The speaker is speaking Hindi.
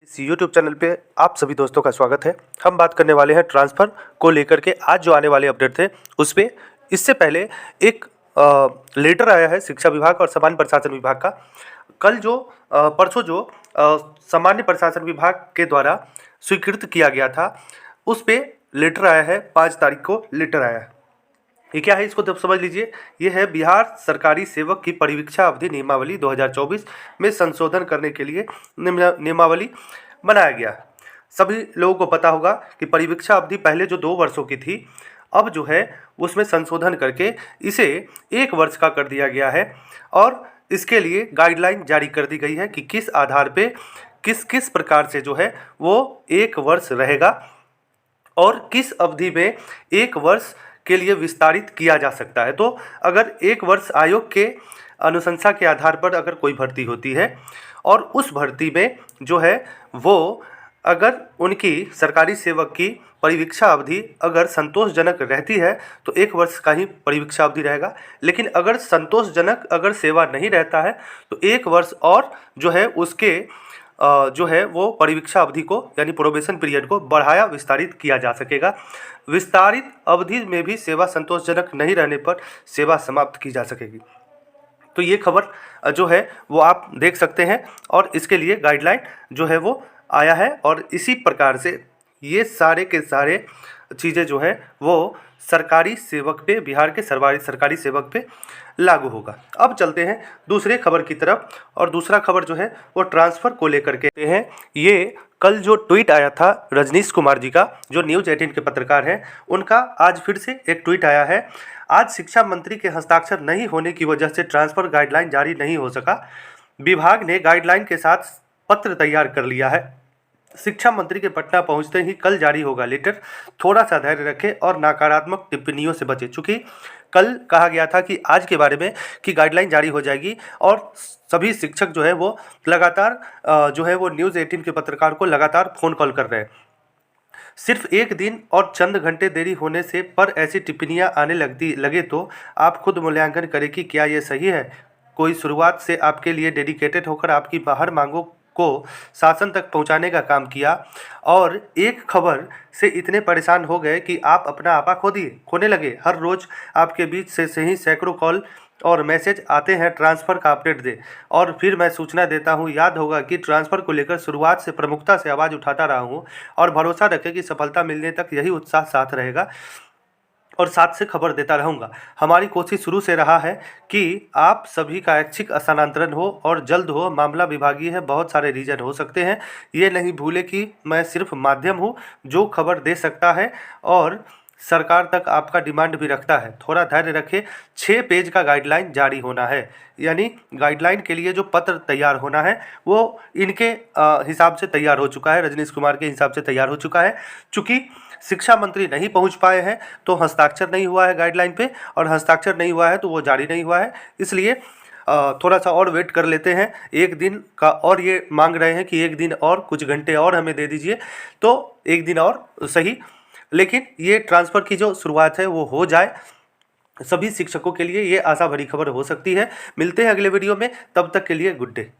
इस यूट्यूब चैनल पे आप सभी दोस्तों का स्वागत है। हम बात करने वाले हैं ट्रांसफ़र को लेकर के। आज जो आने वाले अपडेट थे उस पे इससे पहले एक लेटर आया है शिक्षा विभाग और सामान्य प्रशासन विभाग का। कल जो परसों जो सामान्य प्रशासन विभाग के द्वारा स्वीकृत किया गया था उस पे लेटर आया है। 5 तारीख को लेटर आया है। ये क्या है इसको तब समझ लीजिए। ये है बिहार सरकारी सेवक की परिवीक्षा अवधि नियमावली 2024 में संशोधन करने के लिए नियमावली बनाया गया। सभी लोगों को पता होगा कि परिवीक्षा अवधि पहले जो 2 वर्षों की थी, अब जो है उसमें संशोधन करके इसे 1 वर्ष का कर दिया गया है और इसके लिए गाइडलाइन जारी कर दी गई है कि किस आधार पे किस किस प्रकार से जो है वो 1 वर्ष रहेगा और किस अवधि में 1 वर्ष के लिए विस्तारित किया जा सकता है। तो अगर 1 वर्ष आयोग के अनुशंसा के आधार पर अगर कोई भर्ती होती है और उस भर्ती में जो है वो अगर उनकी सरकारी सेवक की परिवीक्षा अवधि अगर संतोषजनक रहती है तो 1 वर्ष का ही परिवीक्षा अवधि रहेगा। लेकिन अगर संतोषजनक अगर सेवा नहीं रहता है तो 1 वर्ष और जो है उसके जो है वो परिवीक्षा अवधि को यानी प्रोबेशन पीरियड को बढ़ाया विस्तारित किया जा सकेगा। विस्तारित अवधि में भी सेवा संतोषजनक नहीं रहने पर सेवा समाप्त की जा सकेगी। तो ये खबर जो है वो आप देख सकते हैं और इसके लिए गाइडलाइन जो है वो आया है और इसी प्रकार से ये सारे के सारे चीज़ें जो है वो सरकारी सेवक पे, बिहार के सरकारी सेवक पे लागू होगा। अब चलते हैं दूसरे खबर की तरफ और दूसरा खबर जो है वो ट्रांसफ़र को लेकर के हैं। ये कल जो ट्वीट आया था रजनीश कुमार जी का, जो न्यूज़ 18 के पत्रकार हैं, उनका आज फिर से एक ट्वीट आया है। आज शिक्षा मंत्री के हस्ताक्षर नहीं होने की वजह से ट्रांसफ़र गाइडलाइन जारी नहीं हो सका। विभाग ने गाइडलाइन के साथ पत्र तैयार कर लिया है। शिक्षा मंत्री के पटना पहुंचते ही कल जारी होगा लेटर। थोड़ा सा धैर्य रखें और नकारात्मक टिप्पणियों से बचें। चूँकि कल कहा गया था कि आज के बारे में कि गाइडलाइन जारी हो जाएगी और सभी शिक्षक जो है वो लगातार जो है वो न्यूज़ 18 के पत्रकार को लगातार फ़ोन कॉल कर रहे हैं। सिर्फ 1 दिन और चंद घंटे देरी होने से पर ऐसी टिप्पणियां आने लगे तो आप खुद मूल्यांकन करें कि क्या ये सही है। कोई शुरुआत से आपके लिए डेडिकेटेड होकर आपकी बाहर मांगों को शासन तक पहुंचाने का काम किया और एक खबर से इतने परेशान हो गए कि आप अपना आपा खोने लगे। हर रोज़ आपके बीच से ही सैकड़ों कॉल और मैसेज आते हैं ट्रांसफ़र का अपडेट दे और फिर मैं सूचना देता हूं। याद होगा कि ट्रांसफ़र को लेकर शुरुआत से प्रमुखता से आवाज़ उठाता रहा हूं और भरोसा रखें कि सफलता मिलने तक यही उत्साह साथ रहेगा और साथ से खबर देता रहूँगा। हमारी कोशिश शुरू से रहा है कि आप सभी का ऐच्छिक स्थानांतरण हो और जल्द हो। मामला विभागीय है, बहुत सारे रीजन हो सकते हैं। ये नहीं भूले कि मैं सिर्फ माध्यम हूँ जो खबर दे सकता है और सरकार तक आपका डिमांड भी रखता है। थोड़ा धैर्य रखें। 6 पेज का गाइडलाइन जारी होना है, यानी गाइडलाइन के लिए जो पत्र तैयार होना है वो इनके हिसाब से तैयार हो चुका है, रजनीश कुमार के हिसाब से तैयार हो चुका है। चूँकि शिक्षा मंत्री नहीं पहुंच पाए हैं तो हस्ताक्षर नहीं हुआ है गाइडलाइन पे और हस्ताक्षर नहीं हुआ है तो वो जारी नहीं हुआ है। इसलिए थोड़ा सा और वेट कर लेते हैं 1 दिन का और ये मांग रहे हैं कि 1 दिन और कुछ घंटे और हमें दे दीजिए, तो 1 दिन और सही, लेकिन ये ट्रांसफ़र की जो शुरुआत है वो हो जाए। सभी शिक्षकों के लिए ये आशा भरी खबर हो सकती है। मिलते हैं अगले वीडियो में, तब तक के लिए गुड डे।